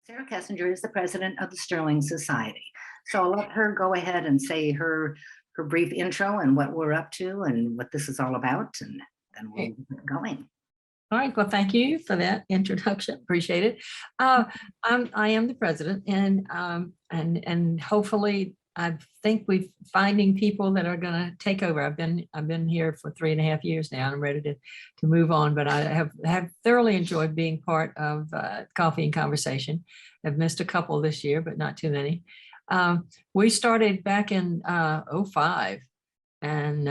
Sarah Kessinger is the president of the Sterling Society. So I'll let her go ahead and say her brief intro and what we're up to and what this is all about, and then we'll get going. All right. Well, thank you for that introduction. Appreciate it. I am the president, and hopefully, I think we're finding people that are going to take over. I've been here for 3.5 years now. I'm ready to move on, but I have thoroughly enjoyed being part of Coffee and Conversation. I've missed a couple this year, but not too many. We started back in '05. And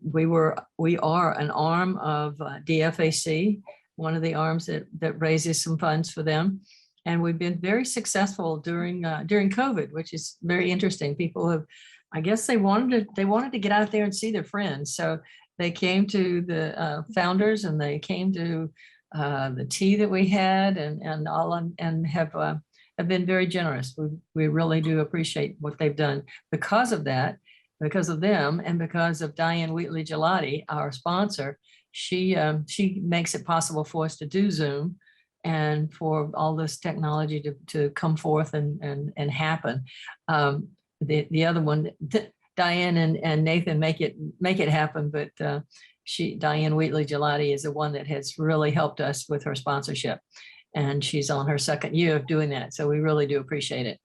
we are an arm of DFAC, one of the arms that raises some funds for them. And we've been very successful during COVID, which is very interesting. People have, I guess they wanted to get out there and see their friends. So they came to the founders, and they came to the tea that we had and have been very generous. We really do appreciate what they've done because of that. Because of them and because of Diane Wheatley Gelati, our sponsor. She makes it possible for us to do Zoom and for all this technology to come forth and happen. The other one, Diane and Nathan make it happen, but Diane Wheatley Gelati is the one that has really helped us with her sponsorship, and she's on her second year of doing that. So we really do appreciate it.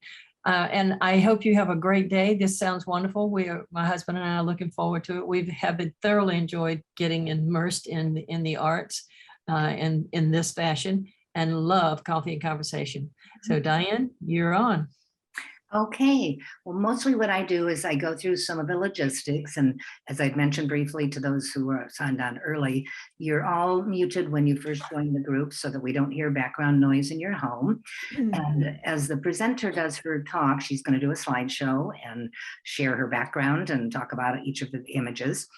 And I hope you have a great day. This sounds wonderful. My husband and I are looking forward to it. We have been thoroughly enjoyed getting immersed in the arts in this fashion, and love Coffee and Conversation. So Diane, you're on. Okay, well, mostly what I do is I go through some of the logistics, and as I've mentioned briefly to those who are signed on early, you're all muted when you first join the group so that we don't hear background noise in your home. And as the presenter does her talk, she's going to do a slideshow and share her background and talk about each of the images.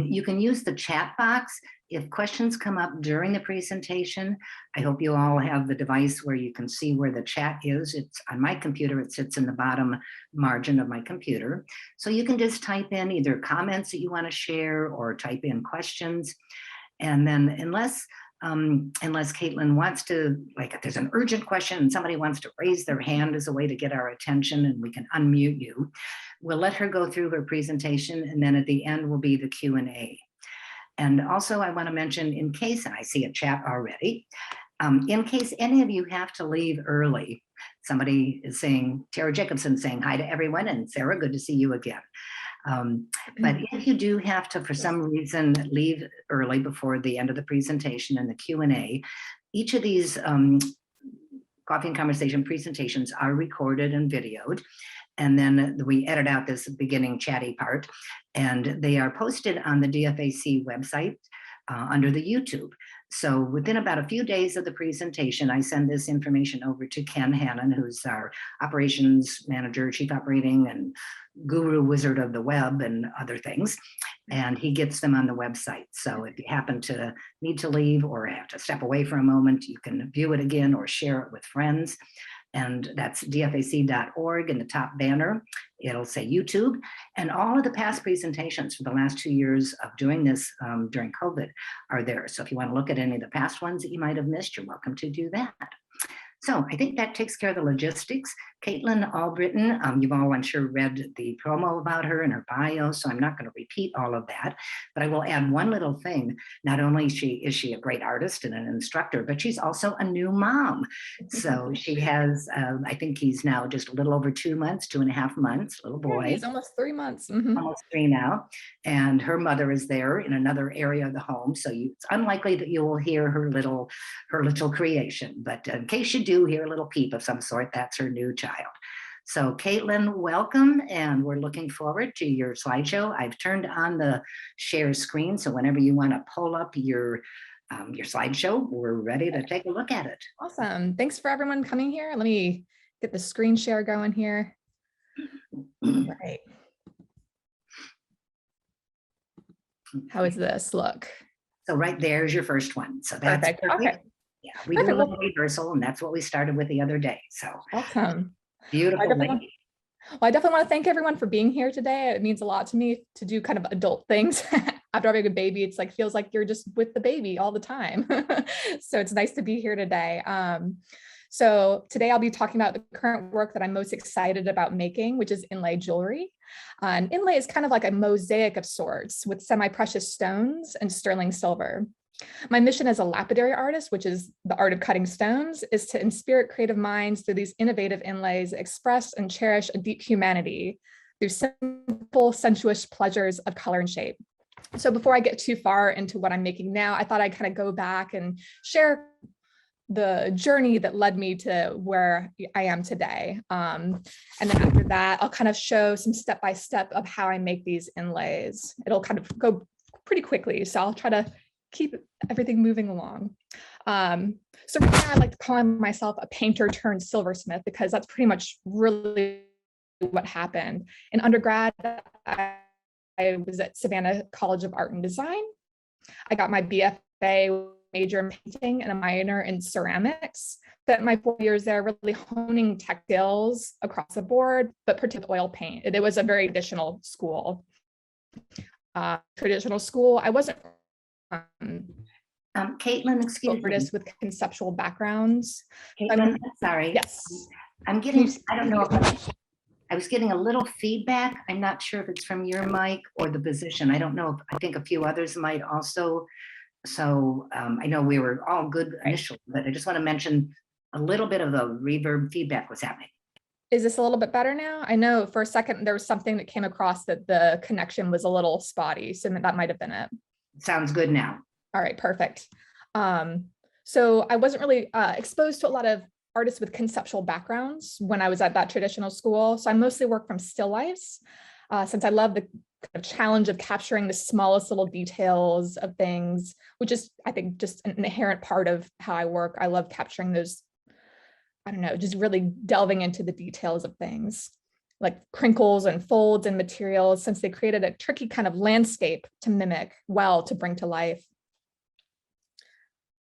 You can use the chat box if questions come up during the presentation. I hope you all have the device where you can see where the chat is. It's on my computer. It sits in the bottom margin of my computer. So you can just type in either comments that you want to share or type in questions. And then unless Caitlin wants to, like if there's an urgent question and somebody wants to raise their hand as a way to get our attention and we can unmute you, we'll let her go through her presentation, and then at the end will be the Q&A. And also I want to mention, in case, and I see a chat already, in case any of you have to leave early, somebody is saying, Tara Jacobson saying hi to everyone, and Sarah, good to see you again. But if you do have to, for some reason, leave early before the end of the presentation and the Q&A, each of these Coffee and Conversation presentations are recorded and videoed. And then we edit out this beginning chatty part, and they are posted on the DFAC website under the YouTube. So within about a few days of the presentation, I send this information over to Ken Hannon, who's our operations manager, chief operating and guru wizard of the web and other things. And he gets them on the website. So if you happen to need to leave or have to step away for a moment, you can view it again or share it with friends. And that's dfac.org in the top banner. It'll say YouTube. And all of the past presentations for the last 2 years of doing this during COVID are there. So if you want to look at any of the past ones that you might have missed, you're welcome to do that. So I think that takes care of the logistics. Caitlin Albritton, you've all, I'm sure, read the promo about her and her bio, so I'm not going to repeat all of that, but I will add one little thing. Not only is she a great artist and an instructor, but she's also a new mom. So she has, I think he's now just a little over 2 months, 2.5 months, little boy. Yeah, he's almost 3 months. Almost 3 now. And her mother is there in another area of the home. So it's unlikely that you will hear her little creation, but in case you do hear a little peep of some sort, that's her new child. So Caitlin, welcome, and we're looking forward to your slideshow. I've turned on the share screen, so whenever you want to pull up your slideshow, we're ready to take a look at it. Awesome. Thanks for everyone coming here. Let me get the screen share going here. Right. How does this look? So right there's your first one. So that's perfect. Okay. Yeah, we do a little rehearsal, and that's what we started with the other day. So awesome. Beautiful. I definitely want to thank everyone for being here today. It means a lot to me to do kind of adult things. After having a baby, it's like feels like you're just with the baby all the time. So it's nice to be here today. So today I'll be talking about the current work that I'm most excited about making, which is inlay jewelry. And inlay is kind of like a mosaic of sorts with semi-precious stones and sterling silver. My mission as a lapidary artist, which is the art of cutting stones, is to inspire creative minds through these innovative inlays, express and cherish a deep humanity through simple, sensuous pleasures of color and shape. So before I get too far into what I'm making now, I thought I'd kind of go back and share the journey that led me to where I am today. And then after that, I'll kind of show some step-by-step of how I make these inlays. It'll kind of go pretty quickly, so I'll try to keep everything moving along. So right now I like to call myself a painter turned silversmith because that's pretty much really what happened. In undergrad, I was at Savannah College of Art and Design. I got my BFA major in painting and a minor in ceramics. Spent my 4 years there really honing tech skills across the board, but particularly oil paint. It was a very traditional school. I wasn't Caitlin, excuse me. artists with conceptual backgrounds. Caitlin, sorry. Yes. I'm getting, I don't know if I was getting a little feedback. I'm not sure if it's from your mic or the position. I don't know. I think a few others might also. So I know we were all good initially, but I just want to mention a little bit of the reverb feedback was happening. Is this a little bit better now? I know for a second there was something that came across that the connection was a little spotty, so that might have been it. Sounds good now. All right, perfect. So I wasn't really exposed to a lot of artists with conceptual backgrounds when I was at that traditional school. So I mostly work from still lifes, since I love the kind of challenge of capturing the smallest little details of things, which is, I think, just an inherent part of how I work. I love capturing those, I don't know, just really delving into the details of things, like crinkles and folds and materials, since they created a tricky kind of landscape to mimic well to bring to life.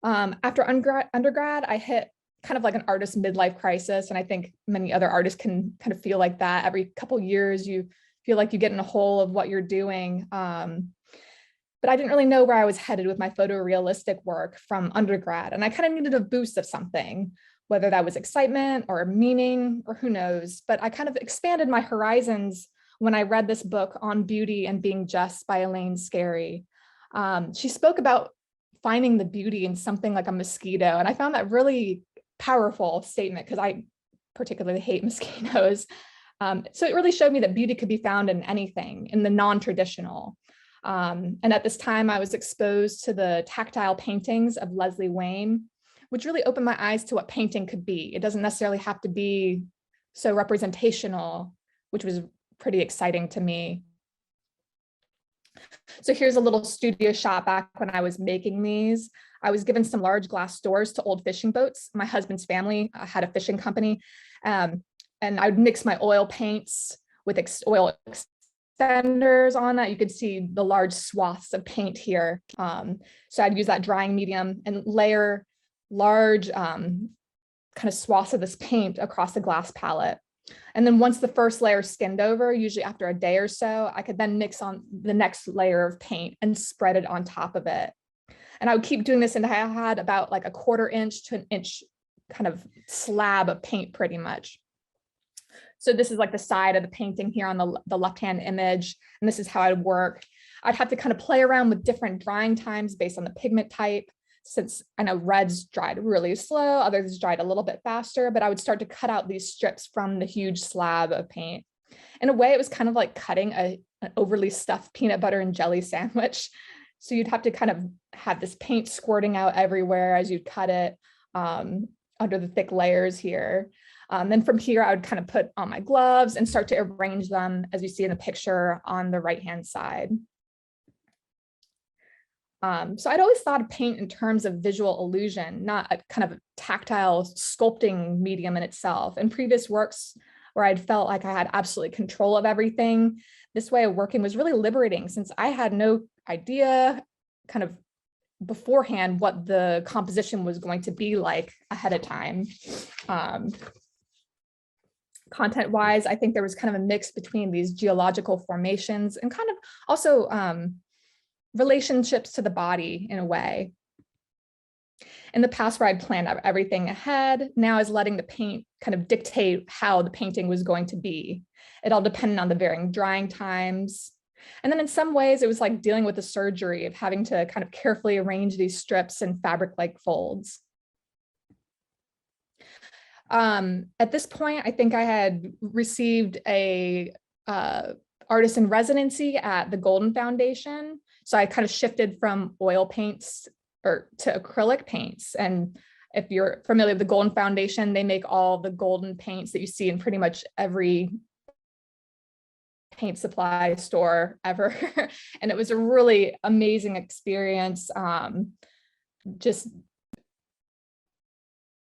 After undergrad, I hit kind of like an artist midlife crisis. And I think many other artists can kind of feel like that. Every couple years, you feel like you get in a hole of what you're doing. But I didn't really know where I was headed with my photorealistic work from undergrad. And I kind of needed a boost of something, whether that was excitement or meaning or who knows. But I kind of expanded my horizons when I read this book On Beauty and Being Just by Elaine Scarry. She spoke about finding the beauty in something like a mosquito. And I found that really powerful statement because I particularly hate mosquitoes. So it really showed me that beauty could be found in anything, in the non-traditional. And at this time, I was exposed to the tactile paintings of Leslie Wayne, which really opened my eyes to what painting could be. It doesn't necessarily have to be so representational, which was pretty exciting to me. So here's a little studio shot back when I was making these. I was given some large glass doors to old fishing boats. My husband's family had a fishing company. And I would mix my oil paints with oil extenders on that. You could see the large swaths of paint here. So I'd use that drying medium and layer large kind of swaths of this paint across the glass palette. And then once the first layer skinned over, usually after a day or so, I could then mix on the next layer of paint and spread it on top of it. And I would keep doing this until I had about like a 1/4 inch to an inch kind of slab of paint pretty much. So this is like the side of the painting here on the left-hand image. And this is how I'd work. I'd have to kind of play around with different drying times based on the pigment type, since I know reds dried really slow, others dried a little bit faster, but I would start to cut out these strips from the huge slab of paint. In a way, it was kind of like cutting an overly stuffed peanut butter and jelly sandwich. So you'd have to kind of have this paint squirting out everywhere as you cut it under the thick layers here. Then from here, I would kind of put on my gloves and start to arrange them, as you see in the picture on the right-hand side. So I'd always thought of paint in terms of visual illusion, not a kind of tactile sculpting medium in itself. In previous works where I'd felt like I had absolute control of everything, this way of working was really liberating, since I had no idea kind of beforehand what the composition was going to be like ahead of time. Content-wise, I think there was kind of a mix between these geological formations and kind of also relationships to the body in a way. In the past, where I'd planned out everything ahead, now I was letting the paint kind of dictate how the painting was going to be. It all depended on the varying drying times. And then in some ways, it was like dealing with the surgery of having to kind of carefully arrange these strips in fabric-like folds. At this point, I think I had received a artist in residency at the Golden Foundation. So I kind of shifted from oil paints to acrylic paints. And if you're familiar with the Golden Foundation, they make all the golden paints that you see in pretty much every paint supply store ever. And it was a really amazing experience. Just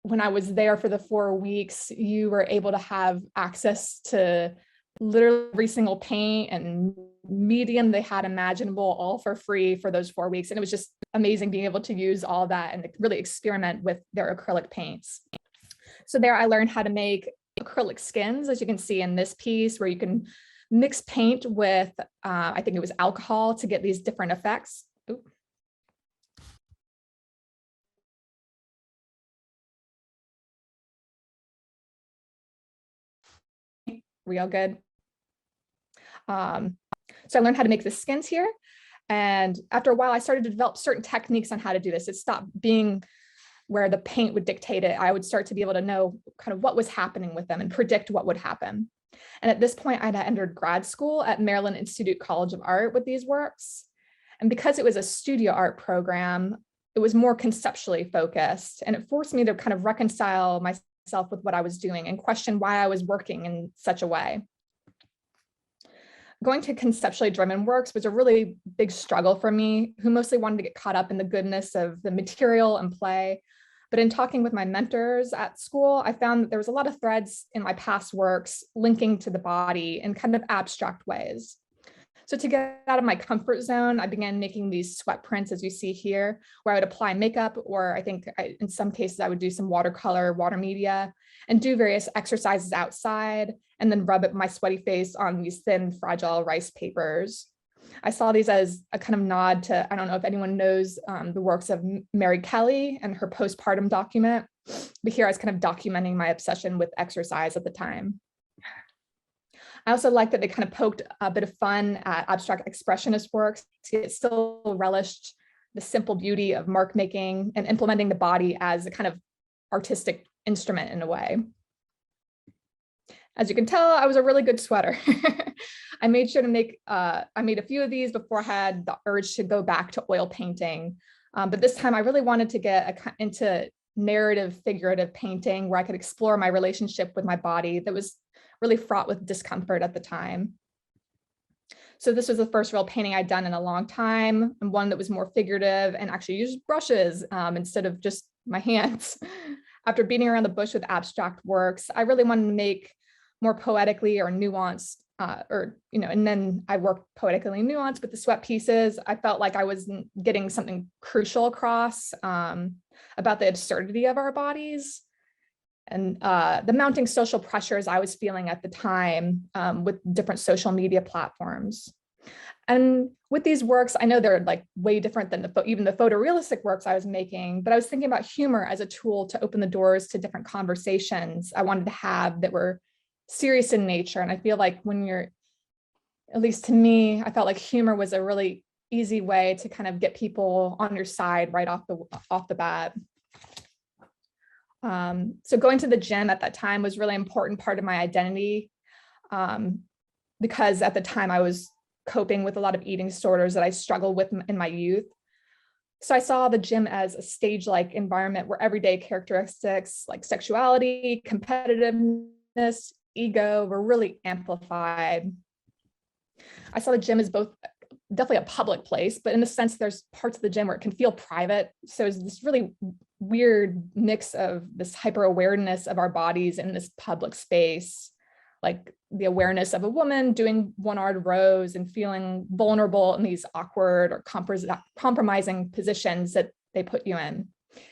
when I was there for the 4 weeks, you were able to have access to literally every single paint and medium they had imaginable, all for free for those 4 weeks. And it was just amazing being able to use all that and really experiment with their acrylic paints. So there I learned how to make acrylic skins, as you can see in this piece, where you can mix paint with, I think it was alcohol, to get these different effects. Oop. We all good? So I learned how to make the skins here. And after a while, I started to develop certain techniques on how to do this. It stopped being where the paint would dictate it. I would start to be able to know kind of what was happening with them and predict what would happen. And at this point, I had entered grad school at Maryland Institute College of Art with these works. And because it was a studio art program, it was more conceptually focused. And it forced me to kind of reconcile myself with what I was doing and question why I was working in such a way. Going to conceptually driven works was a really big struggle for me, who mostly wanted to get caught up in the goodness of the material and play. But in talking with my mentors at school, I found that there was a lot of threads in my past works linking to the body in kind of abstract ways. So to get out of my comfort zone, I began making these sweat prints, as you see here, where I would apply makeup, or I think in some cases I would do some watercolor, water media, and do various exercises outside, and then rub my sweaty face on these thin, fragile rice papers. I saw these as a kind of nod to, I don't know if anyone knows the works of Mary Kelly and her postpartum document, but here I was kind of documenting my obsession with exercise at the time. I also like that they kind of poked a bit of fun at abstract expressionist works. It still relished the simple beauty of mark making and implementing the body as a kind of artistic instrument in a way. As you can tell, I was a really good sweater. I made sure to make, I made a few of these before I had the urge to go back to oil painting. But this time I really wanted to get into narrative figurative painting where I could explore my relationship with my body that was really fraught with discomfort at the time. So this was the first real painting I'd done in a long time, and one that was more figurative and actually used brushes instead of just my hands. After beating around the bush with abstract works, I really wanted to make more poetically or nuanced, and then I worked poetically nuanced with the sweat pieces. I felt like I was getting something crucial across about the absurdity of our bodies and the mounting social pressures I was feeling at the time with different social media platforms. And with these works, I know they're like way different than even the photorealistic works I was making, but I was thinking about humor as a tool to open the doors to different conversations I wanted to have that were serious in nature. And I feel like when you're, at least to me, I felt like humor was a really easy way to kind of get people on your side right off the bat. So going to the gym at that time was really important part of my identity because at the time I was coping with a lot of eating disorders that I struggled with in my youth. So I saw the gym as a stage-like environment where everyday characteristics like sexuality, competitiveness, ego were really amplified. I saw the gym as both definitely a public place, but in a sense, there's parts of the gym where it can feel private. So it's this really weird mix of this hyper awareness of our bodies in this public space, like the awareness of a woman doing one-armed rows and feeling vulnerable in these awkward or compromising positions that they put you in.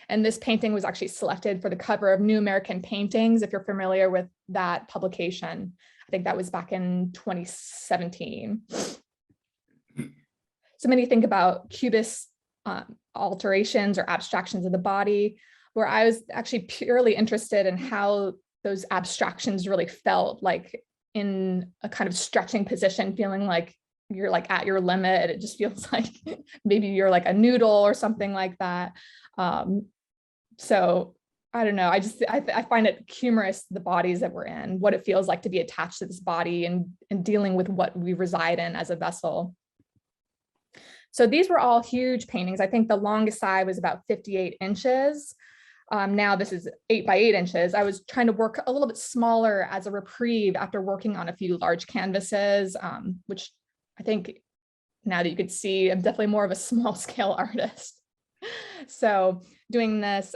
And this painting was actually selected for the cover of New American Paintings, if you're familiar with that publication. I think that was back in 2017. So many think about Cubist alterations or abstractions of the body, where I was actually purely interested in how those abstractions really felt, like in a kind of stretching position, feeling like you're like at your limit. It just feels like maybe you're like a noodle or something like that. So I don't know. I find it humorous, the bodies that we're in, what it feels like to be attached to this body and dealing with what we reside in as a vessel. So these were all huge paintings. I think the longest side was about 58 inches. Now this is 8 by 8 inches. I was trying to work a little bit smaller as a reprieve after working on a few large canvases, which I think now that you could see, I'm definitely more of a small scale artist. So doing this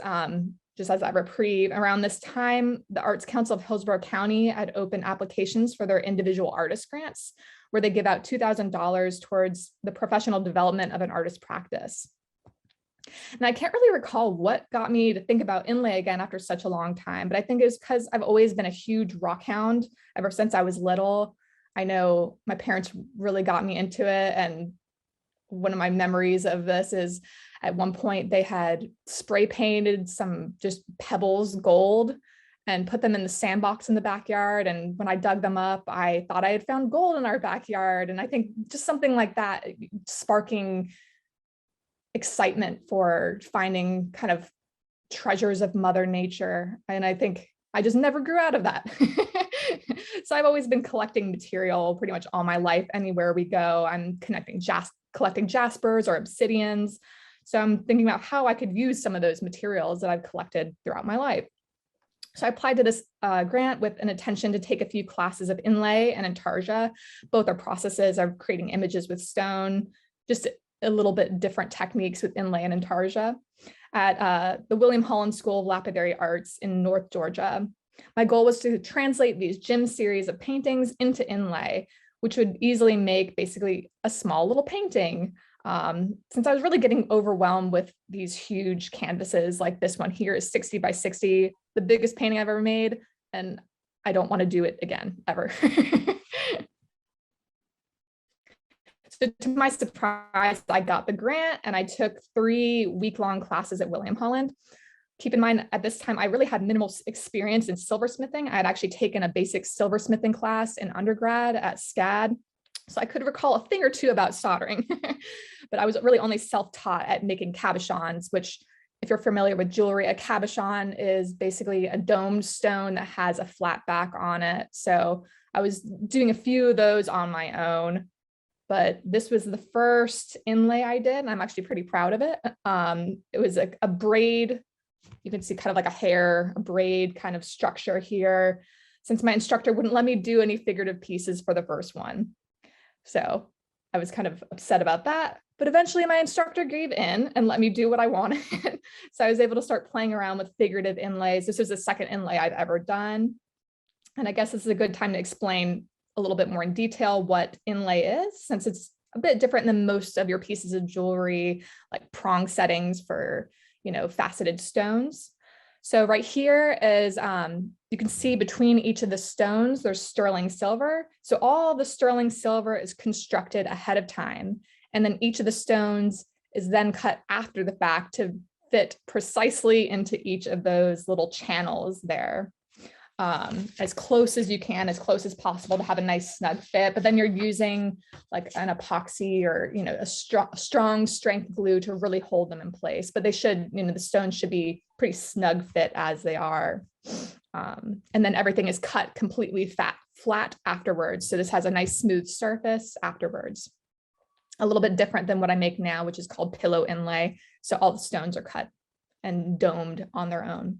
just as a reprieve. Around this time, the Arts Council of Hillsborough County had opened applications for their individual artist grants, where they give out $2,000 towards the professional development of an artist practice. And I can't really recall what got me to think about inlay again after such a long time, but I think it was because I've always been a huge rock hound ever since I was little. I know my parents really got me into it. And one of my memories of this is at one point they had spray painted some just pebbles gold and put them in the sandbox in the backyard. And when I dug them up, I thought I had found gold in our backyard. And I think just something like that, sparking excitement for finding kind of treasures of Mother Nature. And I think I just never grew out of that. So I've always been collecting material pretty much all my life. Anywhere we go, I'm collecting jaspers or obsidians. So I'm thinking about how I could use some of those materials that I've collected throughout my life. So I applied to this grant with an intention to take a few classes of Inlay and Intarsia. Both are processes of creating images with stone, just a little bit different techniques with Inlay and Intarsia at the William Holland School of Lapidary Arts in North Georgia. My goal was to translate these gym series of paintings into inlay, which would easily make basically a small little painting. Since I was really getting overwhelmed with these huge canvases, like this one here is 60 by 60, the biggest painting I've ever made, and I don't want to do it again, ever. So to my surprise, I got the grant and I took 3 week-long classes at William Holland. Keep in mind, at this time, I really had minimal experience in silversmithing. I had actually taken a basic silversmithing class in undergrad at SCAD. So I could recall a thing or two about soldering, but I was really only self-taught at making cabochons, which, if you're familiar with jewelry, a cabochon is basically a domed stone that has a flat back on it. So I was doing a few of those on my own, but this was the first inlay I did, and I'm actually pretty proud of it. It was a braid. You can see kind of like a braid kind of structure here, since my instructor wouldn't let me do any figurative pieces for the first one. So I was kind of upset about that, but eventually my instructor gave in and let me do what I wanted. So I was able to start playing around with figurative inlays. This was the second inlay I've ever done. And I guess this is a good time to explain a little bit more in detail what inlay is, since it's a bit different than most of your pieces of jewelry, like prong settings for, faceted stones. So right here is, you can see between each of the stones, there's sterling silver. So all the sterling silver is constructed ahead of time. And then each of the stones is then cut after the fact to fit precisely into each of those little channels there. As close as you can, as close as possible to have a nice snug fit, but then you're using like an epoxy or, a strong strength glue to really hold them in place. But they should, the stones should be pretty snug fit as they are. And then everything is cut completely flat afterwards. So this has a nice smooth surface afterwards. A little bit different than what I make now, which is called pillow inlay. So all the stones are cut and domed on their own.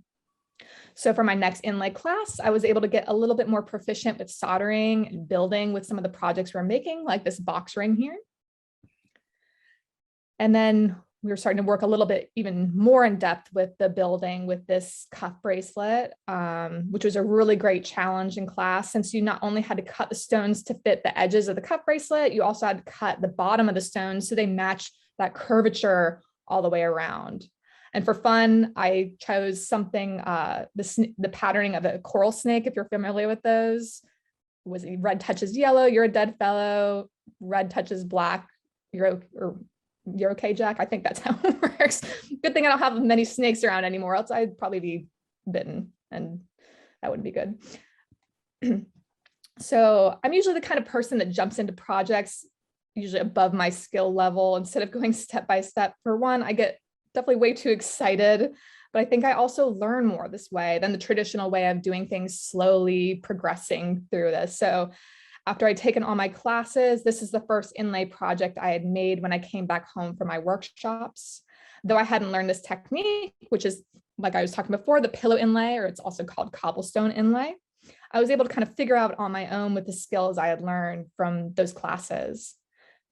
So for my next inlay class, I was able to get a little bit more proficient with soldering and building with some of the projects we're making, like this box ring here. And then we were starting to work a little bit even more in depth with the building with this cuff bracelet, which was a really great challenge in class, since you not only had to cut the stones to fit the edges of the cuff bracelet, you also had to cut the bottom of the stones so they match that curvature all the way around. And for fun, I chose something, the patterning of a coral snake, if you're familiar with those. Was red touches yellow, you're a dead fellow. Red touches black, you're You're okay, Jack? I think that's how it works. Good thing I don't have many snakes around anymore, else I'd probably be bitten, and that wouldn't be good. So I'm usually the kind of person that jumps into projects usually above my skill level instead of going step by step. For one, I get definitely way too excited, but I think I also learn more this way than the traditional way of doing things, slowly progressing through this. So after I'd taken all my classes, this is the first inlay project I had made when I came back home from my workshops. Though I hadn't learned this technique, which is, like I was talking before, the pillow inlay, or it's also called cobblestone inlay, I was able to kind of figure out on my own with the skills I had learned from those classes.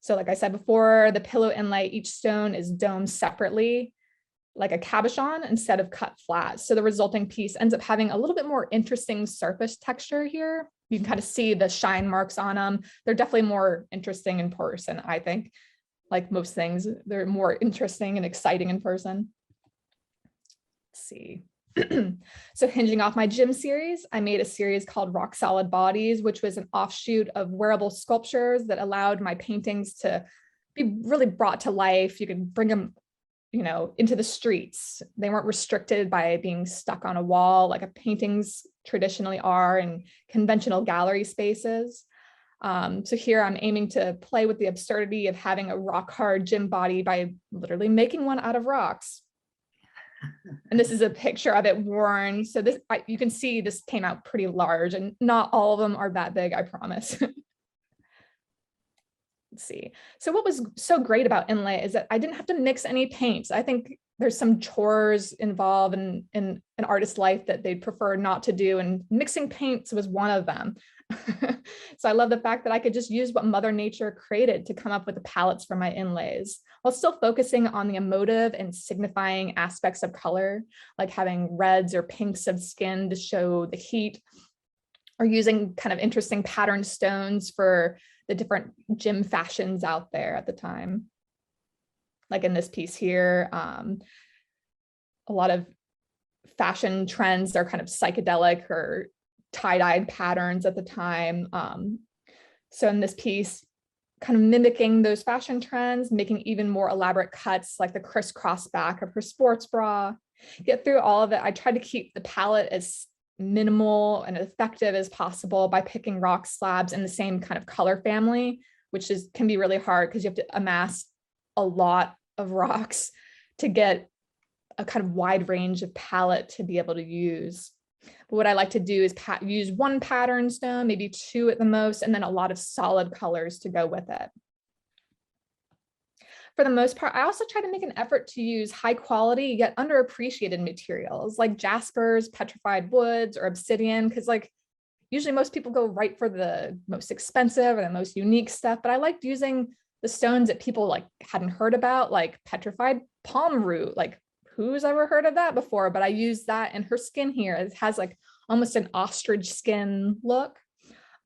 So like I said before, the pillow inlay, each stone is domed separately, like a cabochon, instead of cut flat. So the resulting piece ends up having a little bit more interesting surface texture here. You can kind of see the shine marks on them. They're definitely more interesting in person, I think. Like most things, they're more interesting and exciting in person. Let's see. So hinging off my gym series, I made a series called Rock Solid Bodies, which was an offshoot of wearable sculptures that allowed my paintings to be really brought to life. You could bring them, you know, into the streets. They weren't restricted by being stuck on a wall like a paintings traditionally are in conventional gallery spaces. So here I'm aiming to play with the absurdity of having a rock hard gym body by literally making one out of rocks. And this is a picture of it worn. So this, you can see this came out pretty large, and not all of them are that big, I promise. Let's see. So what was so great about inlay is that I didn't have to mix any paints. I think there's some chores involved in an artist's life that they'd prefer not to do, and mixing paints was one of them. So I love the fact that I could just use what Mother Nature created to come up with the palettes for my inlays, while still focusing on the emotive and signifying aspects of color, like having reds or pinks of skin to show the heat, or using kind of interesting patterned stones for the different gym fashions out there at the time. Like in this piece here, a lot of fashion trends are kind of psychedelic or tie-dyed patterns at the time. So in this piece, kind of mimicking those fashion trends, making even more elaborate cuts like the crisscross back of her sports bra. Get through all of it. I tried to keep the palette as minimal and effective as possible by picking rock slabs in the same kind of color family, which can be really hard because you have to amass a lot of rocks to get a kind of wide range of palette to be able to use. But what I like to do is use one pattern stone, maybe two at the most, and then a lot of solid colors to go with it. For the most part, I also try to make an effort to use high quality yet underappreciated materials like jaspers, petrified woods, or obsidian, because like usually most people go right for the most expensive or the most unique stuff, but I liked using the stones that people like hadn't heard about, like petrified palm root. Like who's ever heard of that before? But I used that in her skin here. It has like almost an ostrich skin look.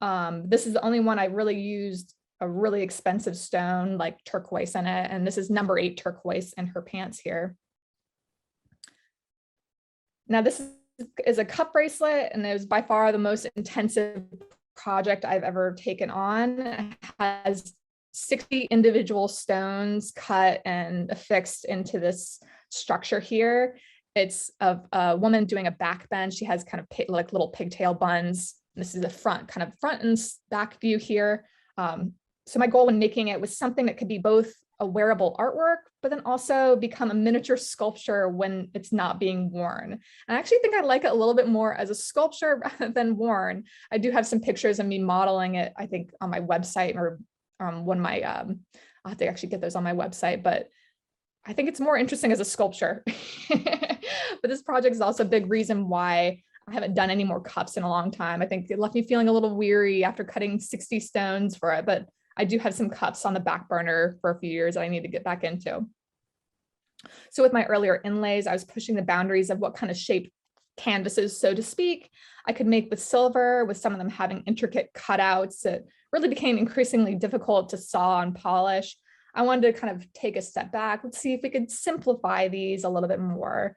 This is the only one I really used a really expensive stone like turquoise in it. And this is number 8 turquoise in her pants here. Now this is a cup bracelet, and it was by far the most intensive project I've ever taken on. It has 60 individual stones cut and affixed into this structure here. It's of a woman doing a back bend. She has kind of like little pigtail buns. This is the front and back view here. So my goal when making it was something that could be both a wearable artwork, but then also become a miniature sculpture when it's not being worn. And I actually think I like it a little bit more as a sculpture rather than worn. I do have some pictures of me modeling it, I think, on my website, or one of my, I'll have to actually get those on my website, but I think it's more interesting as a sculpture. But this project is also a big reason why I haven't done any more cups in a long time. I think it left me feeling a little weary after cutting 60 stones for it, but I do have some cups on the back burner for a few years that I need to get back into. So with my earlier inlays, I was pushing the boundaries of what kind of shape canvases, so to speak, I could make with silver, with some of them having intricate cutouts. It really became increasingly difficult to saw and polish. I wanted to kind of take a step back. Let's see if we could simplify these a little bit more,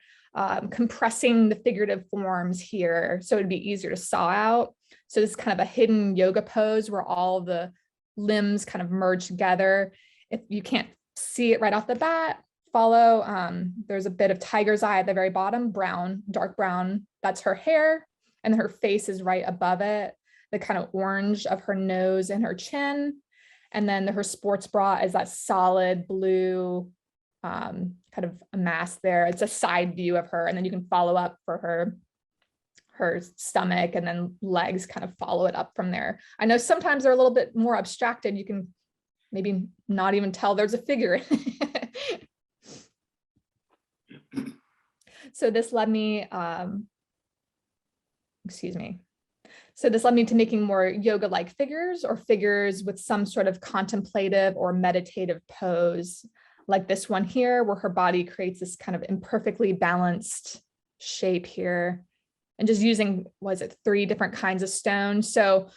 compressing the figurative forms here so it'd be easier to saw out. So this is kind of a hidden yoga pose where all the limbs kind of merge together. If you can't see it right off the bat, follow. There's a bit of tiger's eye at the very bottom, brown, dark brown. That's her hair, and her face is right above it. The kind of orange of her nose and her chin. And then her sports bra is that solid blue kind of a mass there. It's a side view of her. And then you can follow up for her stomach, and then legs kind of follow it up from there. I know sometimes they're a little bit more abstracted. You can maybe not even tell there's a figure. So this led me, So this led me to making more yoga-like figures, or figures with some sort of contemplative or meditative pose, like this one here, where her body creates this kind of imperfectly balanced shape here. And just using, 3 different kinds of stones. So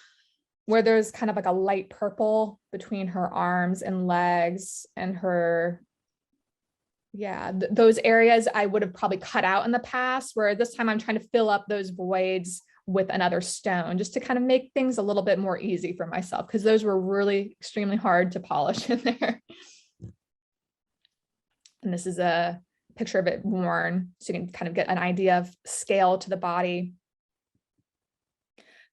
where there's kind of like a light purple between her arms and legs and her, those areas I would have probably cut out in the past, where this time I'm trying to fill up those voids with another stone, just to kind of make things a little bit more easy for myself, because those were really extremely hard to polish in there. And this is a picture of it worn, so you can kind of get an idea of scale to the body.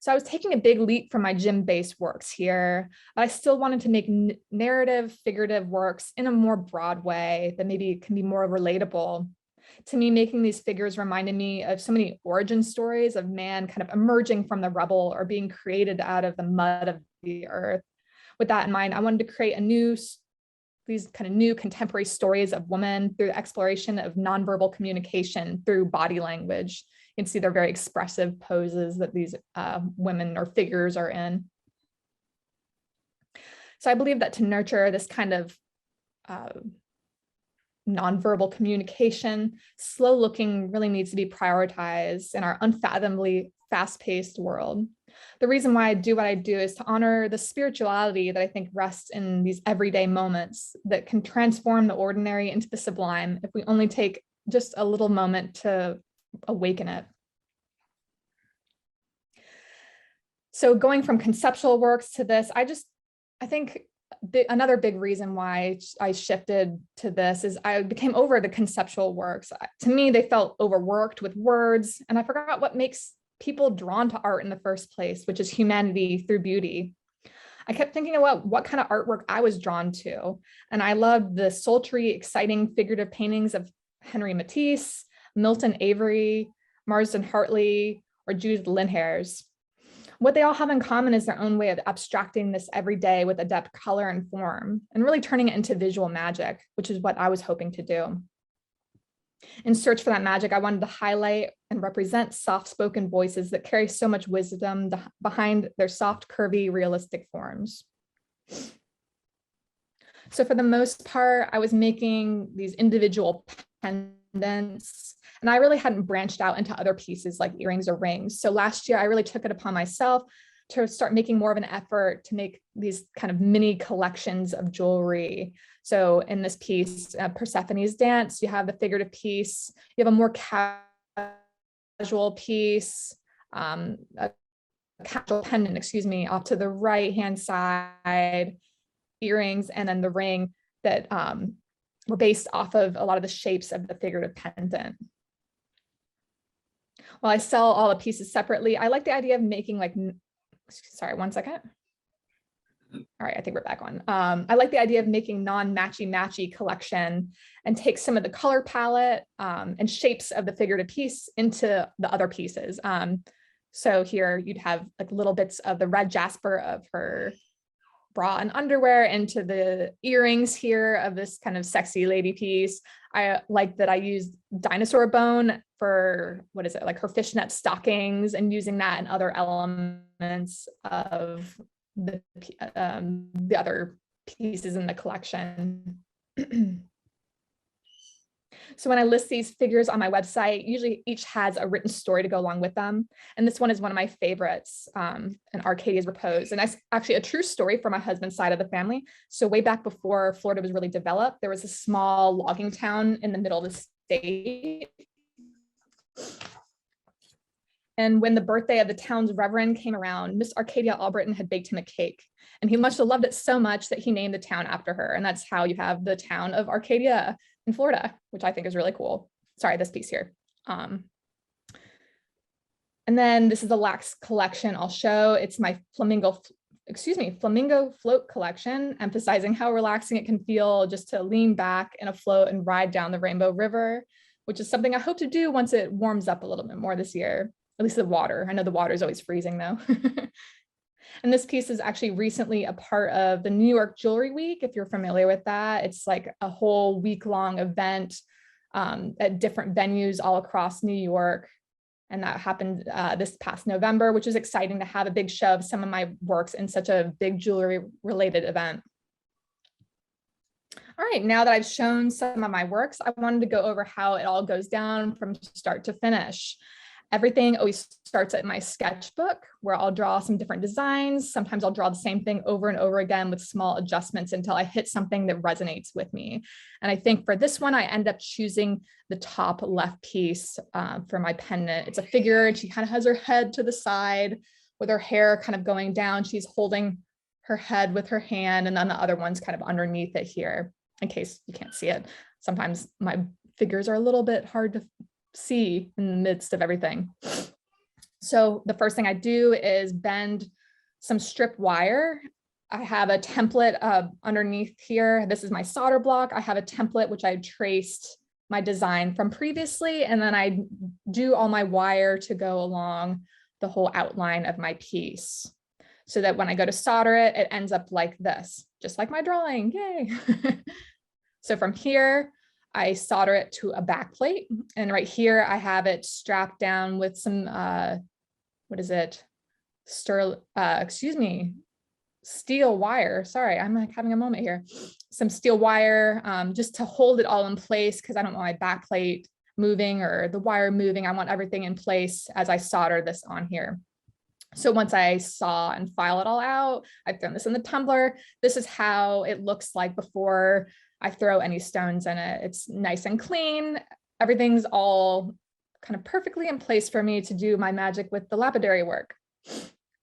So I was taking a big leap from my gym-based works here, but I still wanted to make narrative, figurative works in a more broad way that maybe can be more relatable. To me, making these figures reminded me of so many origin stories of man kind of emerging from the rubble or being created out of the mud of the earth. With that in mind, I wanted to create these kind of new contemporary stories of women through the exploration of nonverbal communication through body language. You can see they're very expressive poses that these women or figures are in. So I believe that to nurture this kind of nonverbal communication, slow looking really needs to be prioritized in our unfathomably fast-paced world. The reason why I do what I do is to honor the spirituality that I think rests in these everyday moments that can transform the ordinary into the sublime if we only take just a little moment to awaken it. So going from conceptual works to this, I think another big reason why I shifted to this is I became over the conceptual works. To me, they felt overworked with words, and I forgot what makes people drawn to art in the first place, which is humanity through beauty. I kept thinking about what kind of artwork I was drawn to, and I loved the sultry, exciting figurative paintings of Henry Matisse, Milton Avery, Marsden Hartley, or Judith Linhares. What they all have in common is their own way of abstracting this everyday with adept color and form, and really turning it into visual magic, which is what I was hoping to do. In search for that magic, I wanted to highlight and represent soft-spoken voices that carry so much wisdom behind their soft, curvy, realistic forms. So for the most part, I was making these individual pendants, and I really hadn't branched out into other pieces like earrings or rings. So last year, I really took it upon myself to start making more of an effort to make these kind of mini collections of jewelry. So in this piece, Persephone's Dance, you have the figurative piece, you have a more casual piece, a casual pendant, off to the right-hand side, earrings, and then the ring that were based off of a lot of the shapes of the figurative pendant. While I sell all the pieces separately, I like the idea of making sorry, one second. All right, I think we're back on. I like the idea of making non-matchy-matchy collection and take some of the color palette and shapes of the figurative piece into the other pieces. So here you'd have like little bits of the red jasper of her bra and underwear into the earrings here of this kind of sexy lady piece. I like that I used dinosaur bone for, like her fishnet stockings, and using that in other elements of the other pieces in the collection. So when I list these figures on my website, usually each has a written story to go along with them. And this one is one of my favorites, and Arcadia's Repose. And that's actually a true story from my husband's side of the family. So way back before Florida was really developed, there was a small logging town in the middle of the state. And when the birthday of the town's reverend came around, Miss Arcadia Albritton had baked him a cake. And he must have loved it so much that he named the town after her. And that's how you have the town of Arcadia in Florida, which I think is really cool. Sorry, this piece here. And then this is the lax collection I'll show. It's my Flamingo float collection, emphasizing how relaxing it can feel just to lean back in a float and ride down the Rainbow River, which is something I hope to do once it warms up a little bit more this year, at least the water. I know the water is always freezing though. And this piece is actually recently a part of the New York Jewelry Week, if you're familiar with that. It's like a whole week-long event at different venues all across New York. And that happened this past November, which is exciting to have a big show of some of my works in such a big jewelry related event. All right, now that I've shown some of my works, I wanted to go over how it all goes down from start to finish. Everything always starts at my sketchbook where I'll draw some different designs. Sometimes I'll draw the same thing over and over again with small adjustments until I hit something that resonates with me. And I think for this one, I end up choosing the top left piece for my pendant. It's a figure and she kind of has her head to the side with her hair kind of going down. She's holding her head with her hand, and then the other one's kind of underneath it here in case you can't see it. Sometimes my figures are a little bit hard to see in the midst of everything. So the first thing I do is bend some strip wire. I have a template underneath here. This is my solder block. I have a template which I traced my design from previously, and then I do all my wire to go along the whole outline of my piece so that when I go to solder it, it ends up like this, just like my drawing, yay. So from here, I solder it to a back plate, and right here I have it strapped down with some, what is it? Steel wire. Sorry, I'm like having a moment here. Some steel wire just to hold it all in place because I don't want my back plate moving or the wire moving. I want everything in place as I solder this on here. So once I saw and file it all out, I've thrown this in the tumbler. This is how it looks like before I throw any stones in it. It's nice and clean. Everything's all kind of perfectly in place for me to do my magic with the lapidary work.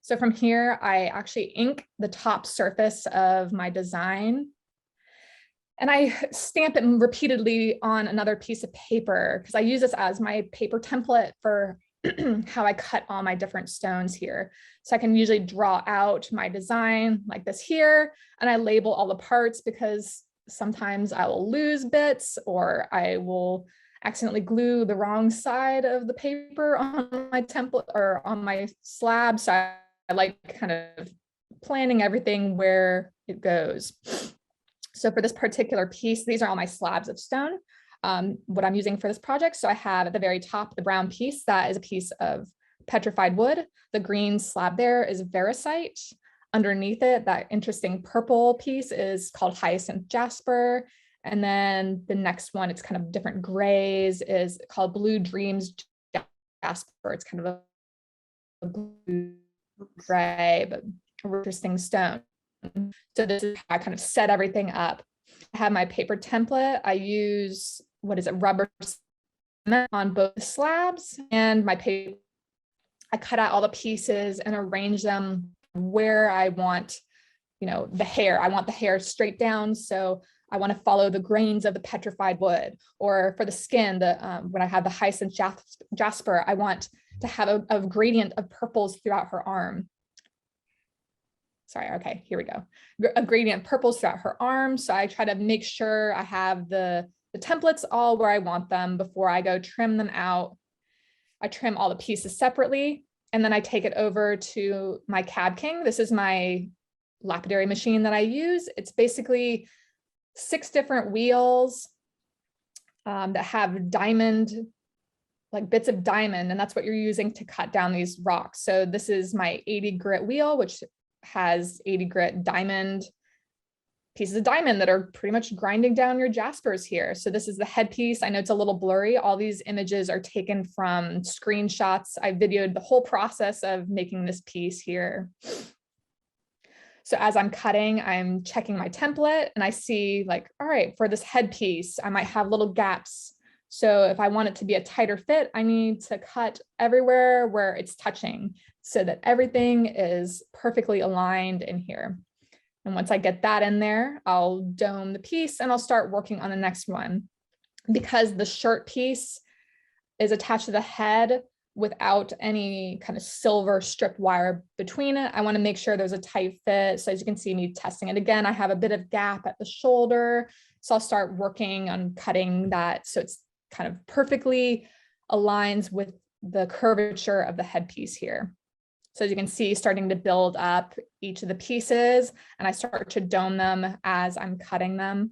So from here, I actually ink the top surface of my design. And I stamp it repeatedly on another piece of paper because I use this as my paper template for how I cut all my different stones here. So I can usually draw out my design like this here, and I label all the parts because sometimes I will lose bits or I will accidentally glue the wrong side of the paper on my template or on my slab. So I like kind of planning everything where it goes. So for this particular piece, these are all my slabs of stone, what I'm using for this project. So I have at the very top, the brown piece, that is a piece of petrified wood. The green slab there is Veracite. Underneath it, that interesting purple piece is called Hyacinth Jasper. And then the next one, it's kind of different grays, is called Blue Dreams Jasper. It's kind of a blue gray, but interesting stone. So this is how I kind of set everything up. I have my paper template. I use, rubber cement on both slabs, and my paper, I cut out all the pieces and arrange them where I want, the hair. I want the hair straight down. So I want to follow the grains of the petrified wood. Or for the skin, when I have the Hyacinth Jasper, I want to have a gradient of purples throughout her arm. Sorry, okay, here we go. A gradient of purples throughout her arm. So I try to make sure I have the templates all where I want them before I go trim them out. I trim all the pieces separately, and then I take it over to my Cab King. This is my lapidary machine that I use. It's basically 6 different wheels that have diamond, like bits of diamond, and that's what you're using to cut down these rocks. So this is my 80 grit wheel, which has 80 grit diamond, pieces of diamond that are pretty much grinding down your jaspers here. So this is the headpiece. I know it's a little blurry. All these images are taken from screenshots. I videoed the whole process of making this piece here. So as I'm cutting, I'm checking my template and I see like, all right, for this headpiece, I might have little gaps. So if I want it to be a tighter fit, I need to cut everywhere where it's touching so that everything is perfectly aligned in here. And once I get that in there, I'll dome the piece and I'll start working on the next one. Because the shirt piece is attached to the head without any kind of silver strip wire between it, I want to make sure there's a tight fit. So as you can see me testing it again, I have a bit of gap at the shoulder. So I'll start working on cutting that so it's kind of perfectly aligns with the curvature of the headpiece here. So as you can see, starting to build up each of the pieces, and I start to dome them as I'm cutting them.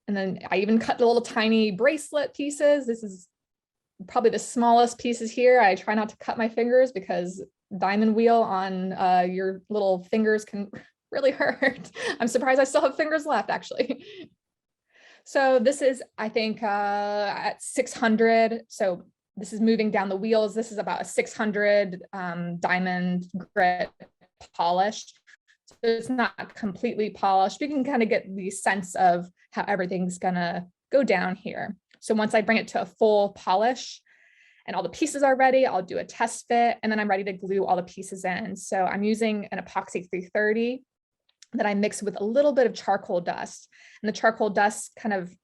And then I even cut the little tiny bracelet pieces. This is probably the smallest pieces here. I try not to cut my fingers because diamond wheel on your little fingers can really hurt. I'm surprised I still have fingers left, actually. So this is, I think, at 600. So this is moving down the wheels. This is about a 600 diamond grit polish. So it's not completely polished. We can kind of get the sense of how everything's gonna go down here. So once I bring it to a full polish and all the pieces are ready, I'll do a test fit, and then I'm ready to glue all the pieces in. So I'm using an epoxy 330 that I mix with a little bit of charcoal dust. And the charcoal dust kind of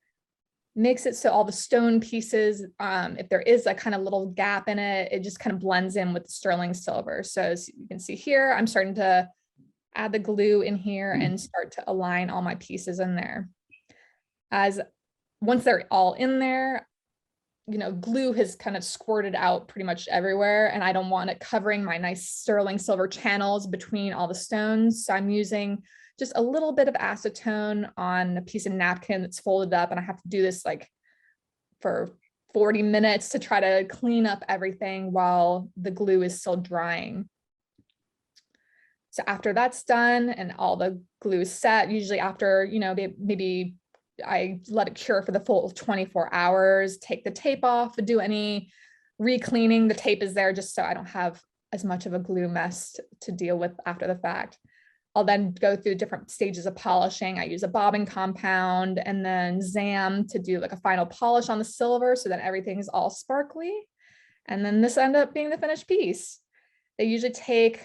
makes it so all the stone pieces, if there is a kind of little gap in it, it just kind of blends in with the sterling silver. So as you can see here, I'm starting to add the glue in here and start to align all my pieces in there. Once they're all in there, you know, glue has kind of squirted out pretty much everywhere, and I don't want it covering my nice sterling silver channels between all the stones. So I'm using just a little bit of acetone on a piece of napkin that's folded up, and I have to do this like for 40 minutes to try to clean up everything while the glue is still drying. So after that's done and all the glue is set, usually after, you know, maybe I let it cure for the full 24 hours, take the tape off, do any re-cleaning. The tape is there just so I don't have as much of a glue mess to deal with after the fact. I'll then go through different stages of polishing. I use a bobbing compound and then Zam to do like a final polish on the silver so that everything's all sparkly. And then this ended up being the finished piece. They usually take,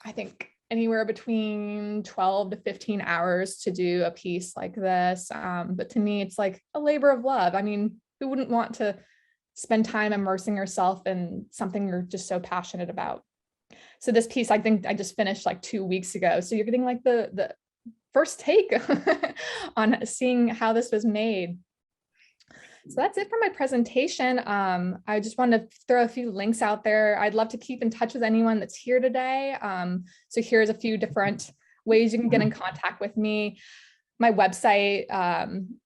I think, anywhere between 12 to 15 hours to do a piece like this. But to me, it's like a labor of love. I mean, who wouldn't want to spend time immersing yourself in something you're just so passionate about? So this piece, I think I just finished like 2 weeks ago. So you're getting like the first take on seeing how this was made. So that's it for my presentation. I just wanted to throw a few links out there. I'd love to keep in touch with anyone that's here today. So here's a few different ways you can get in contact with me. My website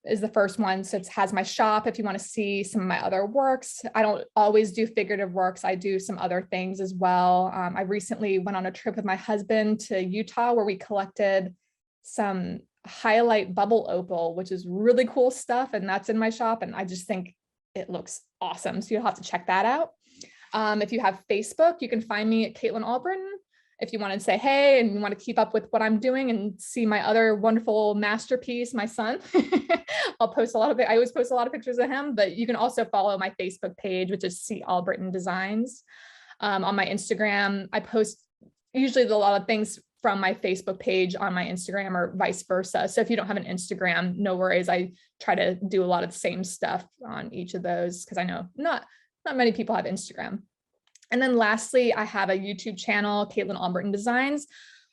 is the first one. So it has my shop if you want to see some of my other works. I don't always do figurative works. I do some other things as well. I recently went on a trip with my husband to Utah where we collected some highlight bubble opal, which is really cool stuff, and that's in my shop, and I just think it looks awesome, so you'll have to check that out. If you have Facebook, you can find me at Caitlin Albritton. If you want to say hey and you want to keep up with what I'm doing and see my other wonderful masterpiece, my son, I'll post a lot of it. I always post a lot of pictures of him, but you can also follow my Facebook page, which is C. Albritton Designs. On my Instagram, I post usually a lot of things from my Facebook page on my Instagram or vice versa. So if you don't have an Instagram, no worries. I try to do a lot of the same stuff on each of those because I know not many people have Instagram. And then lastly, I have a YouTube channel, Caitlin Albritton Designs.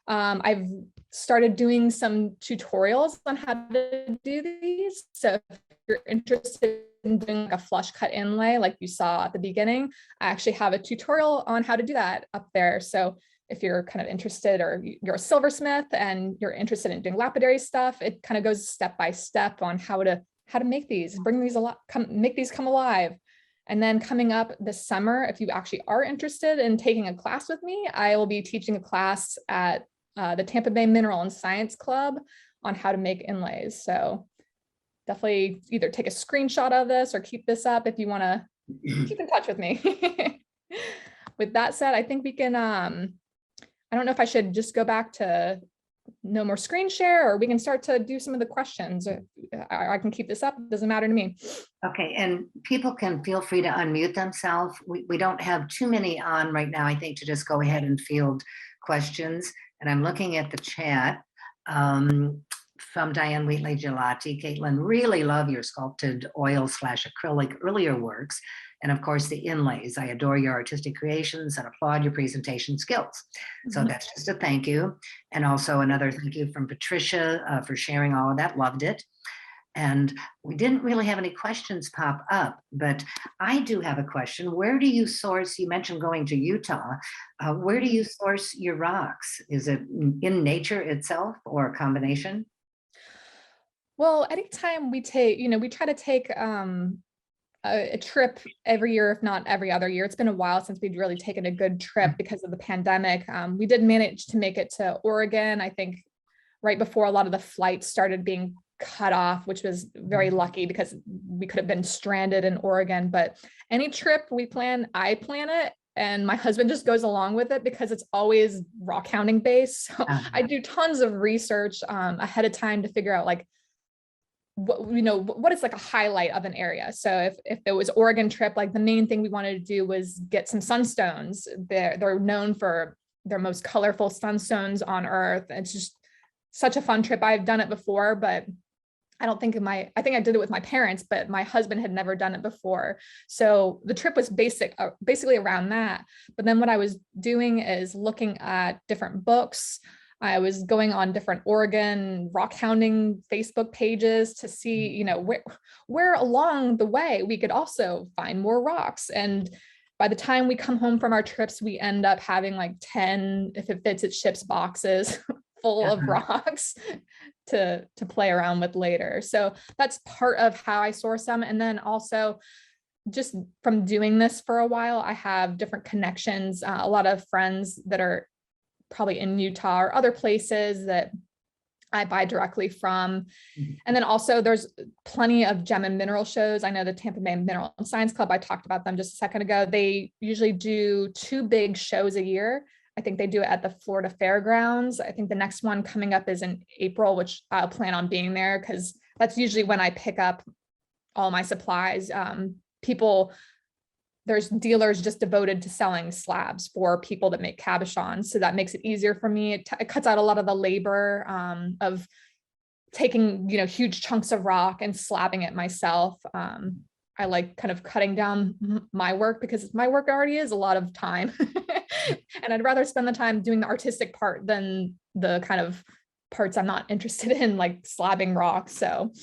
I've started doing some tutorials on how to do these. So if you're interested in doing like a flush cut inlay like you saw at the beginning, I actually have a tutorial on how to do that up there. So if you're kind of interested or you're a silversmith and you're interested in doing lapidary stuff, it kind of goes step by step on how to make these, bring these make these come alive. And then coming up this summer, if you actually are interested in taking a class with me, I will be teaching a class at the Tampa Bay Mineral and Science Club on how to make inlays. So definitely either take a screenshot of this or keep this up if you want to keep in touch with me. With that said, I think we can, I don't know if I should just go back to no more screen share, or we can start to do some of the questions. I can keep this up. It doesn't matter to me. Okay, and people can feel free to unmute themselves. We don't have too many on right now, I think, to just go ahead and field questions. And I'm looking at the chat from Diane Wheatley Gelati. Caitlin, really love your sculpted oil / acrylic earlier works. And of course, the inlays. I adore your artistic creations and applaud your presentation skills. So that's just a thank you. And also another thank you from Patricia for sharing all of that. Loved it. And we didn't really have any questions pop up, but I do have a question. Where do you source, you mentioned going to Utah, where do you source your rocks? Is it in nature itself or a combination? Well, anytime we take, we try to take a trip every year, if not every other year. It's been a while since we'd really taken a good trip because of the pandemic. We did manage to make it to Oregon, I think right before a lot of the flights started being cut off, which was very lucky because we could have been stranded in Oregon. But any trip we plan, I plan it. And my husband just goes along with it because it's always rock hounding based. So I do tons of research ahead of time to figure out like, what is like a highlight of an area. So if there was Oregon trip, like the main thing we wanted to do was get some sunstones. They're known for their most colorful sunstones on Earth. It's just such a fun trip. I've done it before, but I think I did it with my parents, but my husband had never done it before. So the trip was basically around that. But then what I was doing is looking at different books. I was going on different Oregon rock hounding Facebook pages to see, where along the way we could also find more rocks. And by the time we come home from our trips, we end up having like 10, if it fits, it ships boxes full of rocks to play around with later. So that's part of how I source them. And then also just from doing this for a while, I have different connections, a lot of friends that are probably in Utah or other places that I buy directly from. And then also there's plenty of gem and mineral shows. I know the Tampa Bay Mineral and Science Club, I talked about them just a second ago. They usually do 2 big shows a year. I think they do it at the Florida Fairgrounds. I think the next one coming up is in April, which I'll plan on being there because that's usually when I pick up all my supplies. There's dealers just devoted to selling slabs for people that make cabochons. So that makes it easier for me. It cuts out a lot of the labor of taking, huge chunks of rock and slabbing it myself. I like kind of cutting down my work because my work already is a lot of time. And I'd rather spend the time doing the artistic part than the kind of parts I'm not interested in, like slabbing rock. So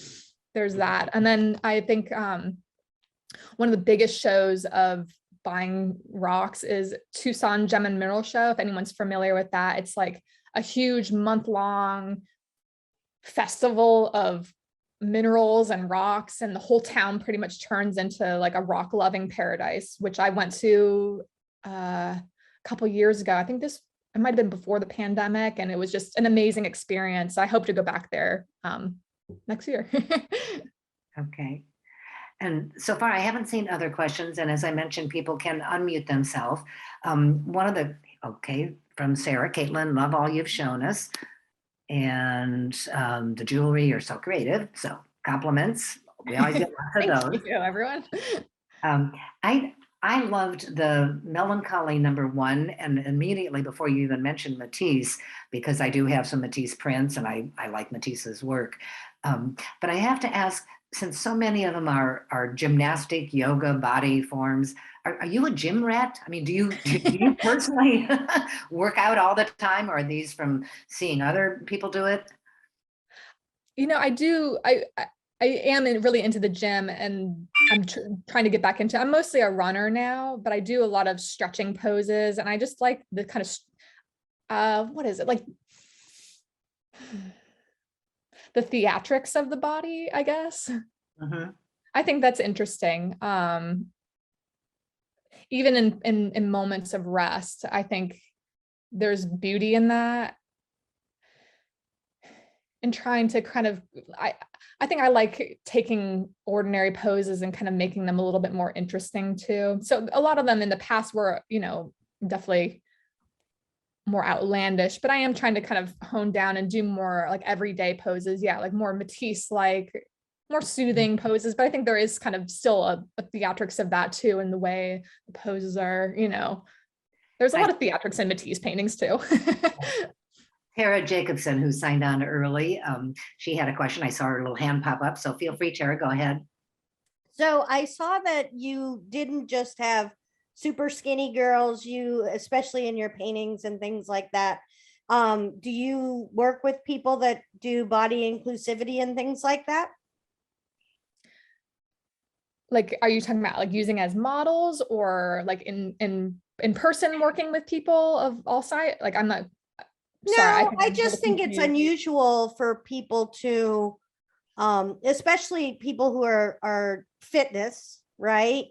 there's that. And then I think one of the biggest shows of buying rocks is Tucson Gem and Mineral Show. If anyone's familiar with that, it's like a huge month-long festival of minerals and rocks, and the whole town pretty much turns into like a rock loving paradise, which I went to a couple years ago. I think it might have been before the pandemic, and it was just an amazing experience. I hope to go back there next year. Okay. And so far, I haven't seen other questions. And as I mentioned, people can unmute themselves. From Sarah, Caitlin, love all you've shown us. And the jewelry, you're so creative. So compliments. We always get lots of those. Thank you, everyone. I loved the Melancholy #1, and immediately before you even mentioned Matisse, because I do have some Matisse prints and I like Matisse's work. But I have to ask, since so many of them are gymnastic, yoga, body forms, are you a gym rat? I mean, do you personally work out all the time, or are these from seeing other people do it? I do. I am really into the gym, and I'm trying to get back into. I'm mostly a runner now, but I do a lot of stretching poses, and I just like the kind of what is it like? The theatrics of the body, I guess. Mm-hmm. I think that's interesting. Even in moments of rest, I think there's beauty in that. And trying to kind of, I think I like taking ordinary poses and kind of making them a little bit more interesting too. So a lot of them in the past were, definitely more outlandish, but I am trying to kind of hone down and do more like everyday poses. Yeah, like more Matisse, like more soothing poses. But I think there is kind of still a theatrics of that too, in the way the poses are, there's a lot of theatrics in Matisse paintings too. Tara Jacobson, who signed on early, she had a question. I saw her little hand pop up, so feel free, Tara, go ahead. So I saw that you didn't just have super skinny girls, you, especially in your paintings and things like that. Do you work with people that do body inclusivity and things like that? Like, are you talking about like using as models, or like in person working with people of all sizes? Like, I'm not. Sorry, No, I I'm just think it's confused. unusual for people to, especially people who are fitness, right?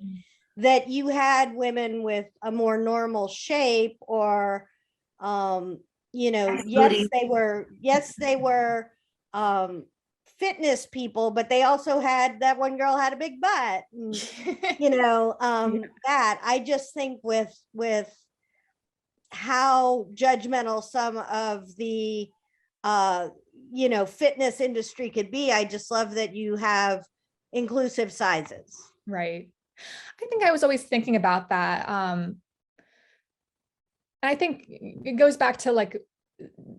That you had women with a more normal shape, or, yes, they were fitness people, but they also had, that one girl had a big butt, and, that I just think with how judgmental some of the fitness industry could be. I just love that you have inclusive sizes. Right. I think I was always thinking about that. And I think it goes back to like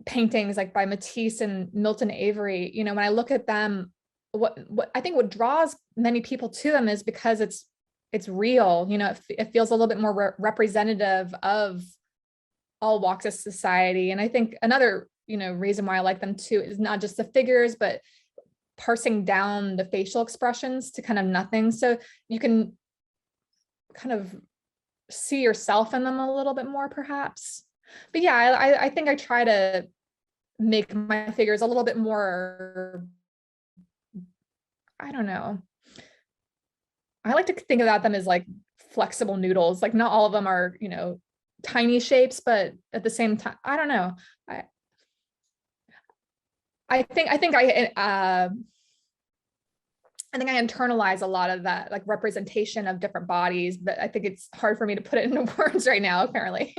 paintings like by Matisse and Milton Avery. When I look at them, what I think what draws many people to them is because it's real. It feels a little bit more representative of all walks of society. And I think another, reason why I like them too is not just the figures, but parsing down the facial expressions to kind of nothing. So you can kind of see yourself in them a little bit more, perhaps. But yeah, I think I try to make my figures a little bit more, I don't know. I like to think about them as like flexible noodles. Like, not all of them are, tiny shapes, but at the same time, I don't know. I think I internalize a lot of that, like representation of different bodies, but I think it's hard for me to put it into words right now, apparently.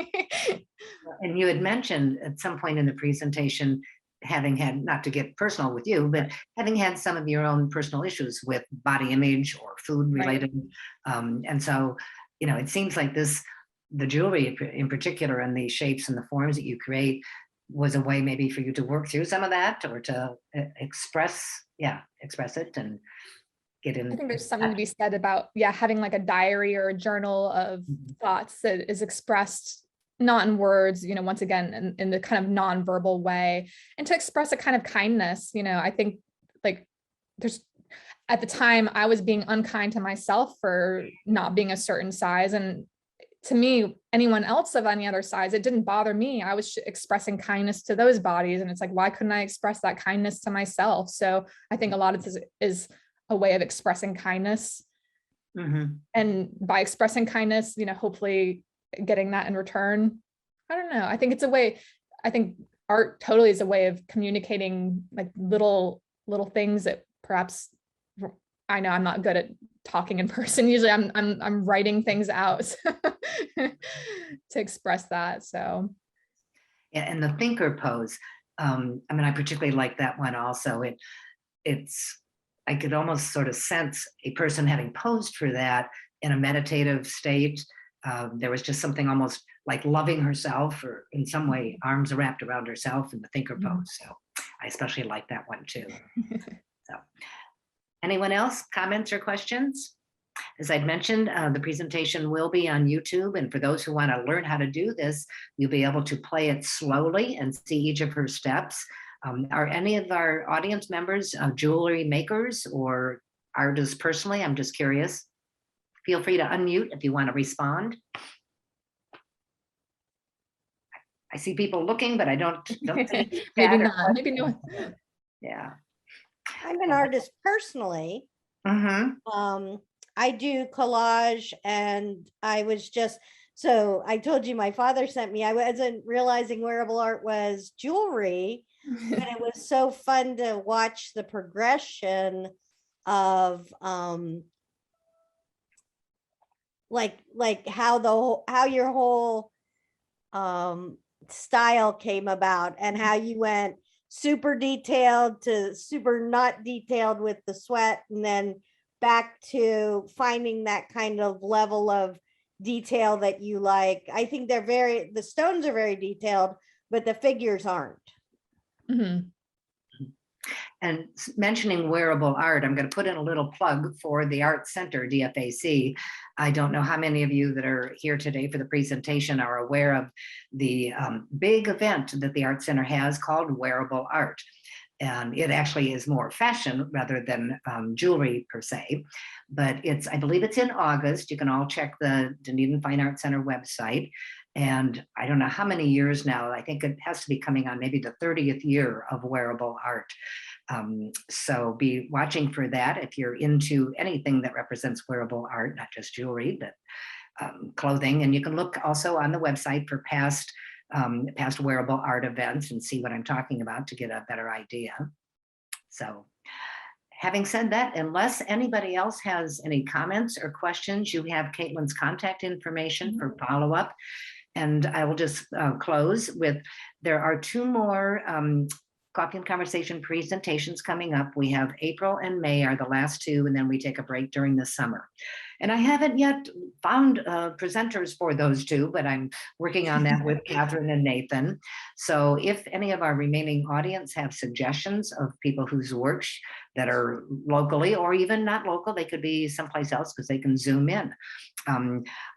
And you had mentioned at some point in the presentation, having had, not to get personal with you, but having had some of your own personal issues with body image or food related. Right. And so, it seems like the jewelry in particular, and the shapes and the forms that you create, was a way maybe for you to work through some of that, or to express it and get in. I think there's something to be said about, having like a diary or a journal of thoughts that is expressed not in words, once again, in the kind of nonverbal way, and to express a kind of kindness. I think like at the time I was being unkind to myself for not being a certain size. And to me, anyone else of any other size, it didn't bother me. I was expressing kindness to those bodies. And it's like, why couldn't I express that kindness to myself? So I think a lot of this is a way of expressing kindness. Mm-hmm. And by expressing kindness, hopefully getting that in return. I don't know. I think it's a way, I think art totally is a way of communicating like little things that perhaps, I know I'm not good at talking in person. Usually I'm writing things out to express that. So. Yeah, and the thinker pose. I particularly like that one also. I could almost sort of sense a person having posed for that in a meditative state. There was just something almost like loving herself, or in some way arms wrapped around herself in the thinker pose. So I especially like that one too. So anyone else, comments or questions? As I'd mentioned, the presentation will be on YouTube, and for those who want to learn how to do this, you'll be able to play it slowly and see each of her steps. Are any of our audience members jewelry makers or artists personally? I'm just curious. Feel free to unmute if you want to respond. I see people looking, but I don't see maybe not. Maybe no. Yeah. I'm an artist personally. Mm-hmm. I do collage, and I told you my father sent me, I wasn't realizing wearable art was jewelry, but it was so fun to watch the progression of like how your whole style came about and how you went super detailed to super not detailed with the sweat, and then back to finding that kind of level of detail that you like. I think the stones are very detailed, but the figures aren't. Mhm. And mentioning wearable art, I'm going to put in a little plug for the Art Center, DFAC. I don't know how many of you that are here today for the presentation are aware of the big event that the Art Center has called Wearable Art. And it actually is more fashion rather than jewelry per se. But I believe it's in August. You can all check the Dunedin Fine Arts Center website. And I don't know how many years now. I think it has to be coming on maybe the 30th year of wearable art. So be watching for that if you're into anything that represents wearable art, not just jewelry, but clothing. And you can look also on the website for past wearable art events and see what I'm talking about to get a better idea. So having said that, unless anybody else has any comments or questions, you have Caitlin's contact information for follow-up. And I will just close with, there are 2 more Coffee and Conversation presentations coming up. We have April and May are the last 2, and then we take a break during the summer. And I haven't yet found presenters for those 2, but I'm working on that with Catherine and Nathan. So if any of our remaining audience have suggestions of people whose works that are locally or even not local, they could be someplace else because they can Zoom in.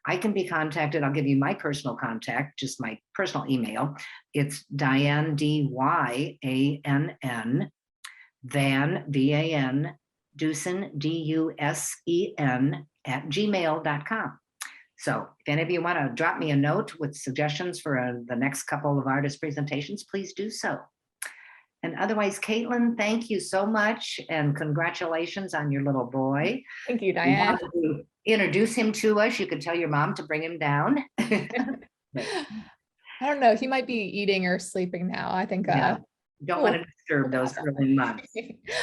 I can be contacted. I'll give you my personal contact, just my personal email. It's Diane, DYANN, Van, VAN, Dusen, DUSEN, @gmail.com. So if any of you want to drop me a note with suggestions for the next couple of artist presentations, please do so. And otherwise, Caitlin, thank you so much and congratulations on your little boy. Thank you, If you Diane. wanted to introduce him to us, you could tell your mom to bring him down. I don't know. He might be eating or sleeping now. I think. Yeah. Don't want to disturb those early months.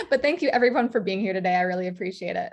But thank you everyone for being here today. I really appreciate it.